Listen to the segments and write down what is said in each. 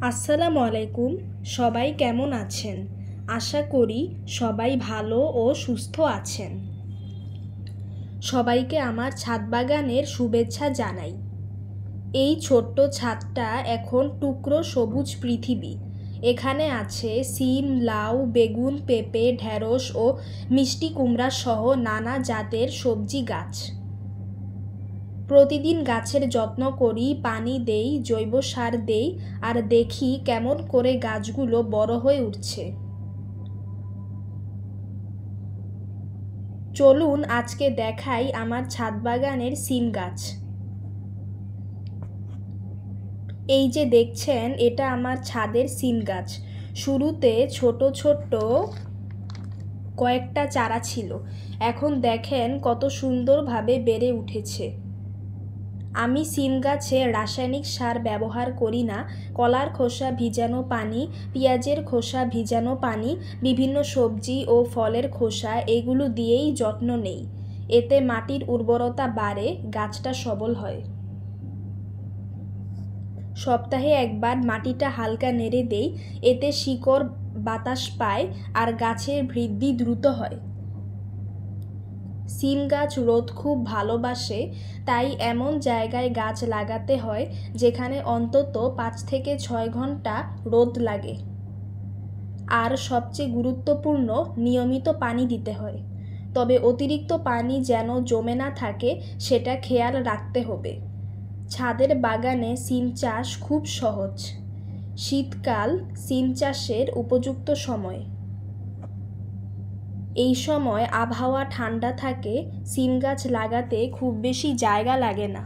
আসসালামু আলাইকুম। সবাই কেমন আছেন? আশা করি সবাই ভালো ও সুস্থ আছেন। সবাইকে আমার ছাদ বাগানের শুভেচ্ছা জানাই। এই ছোট্ট ছাদটা এখন টুকরো সবুজ পৃথিবী। এখানে আছে সিম, লাউ, বেগুন, পেঁপে, ঢেঁড়স ও মিষ্টি কুমড়া সহ নানা জাতের সবজি গাছ। প্রতিদিন গাছের যত্ন করি, পানি দেই, জৈব সার দেই আর দেখি কেমন করে গাছগুলো বড় হয়ে উঠছে। চলুন আজকে দেখাই আমার ছাদ বাগানের সিম গাছ। এই যে দেখছেন, এটা আমার ছাদের সিম গাছ। শুরুতে ছোট ছোট কয়েকটা চারা ছিল, এখন দেখেন কত সুন্দরভাবে বেড়ে উঠেছে। আমি সিম গাছে রাসায়নিক সার ব্যবহার করি না। কলার খোসা ভিজানো পানি, পেঁয়াজের খোসা ভিজানো পানি, বিভিন্ন সবজি ও ফলের খোসা এগুলো দিয়েই যত্ন নেই। এতে মাটির উর্বরতা বাড়ে, গাছটা সবল হয়। সপ্তাহে একবার মাটিটা হালকা নেড়ে দেই, এতে শিকড় বাতাস পায় আর গাছের বৃদ্ধি দ্রুত হয়। সিম গাছ রোদ খুব ভালোবাসে, তাই এমন জায়গায় গাছ লাগাতে হয় যেখানে অন্তত 5 থেকে 6 ঘন্টা রোদ লাগে। আর সবচেয়ে গুরুত্বপূর্ণ, নিয়মিত পানি দিতে হয়। তবে অতিরিক্ত পানি যেন জমে না থাকে সেটা খেয়াল রাখতে হবে। ছাদের বাগানে সিম চাষ খুব সহজ। শীতকাল সিম চাষের উপযুক্ত সময়। এই সময় আবহাওয়া ঠান্ডা থাকে, সিম গাছ লাগাতে খুব বেশি জায়গা লাগে না।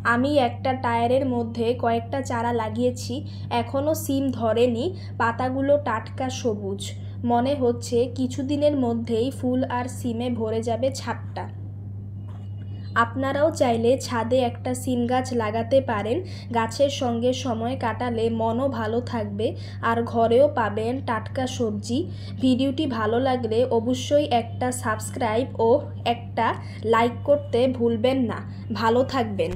আমি একটা টায়ারের মধ্যে কয়েকটা চারা লাগিয়েছি, এখনও সিম ধরেনি, পাতাগুলো টাটকা সবুজ। মনে হচ্ছে কিছুদিনের মধ্যেই ফুল আর সিমে ভরে যাবে ছাদটা। আপনারাও চাইলে ছাদে একটা সিম গাছ লাগাতে পারেন। গাছের সঙ্গে সময় কাটালে মনও ভালো থাকবে আর ঘরেও পাবেন টাটকা সবজি। ভিডিওটি ভালো লাগলে অবশ্যই একটা সাবস্ক্রাইব ও একটা লাইক করতে ভুলবেন না। ভালো থাকবেন।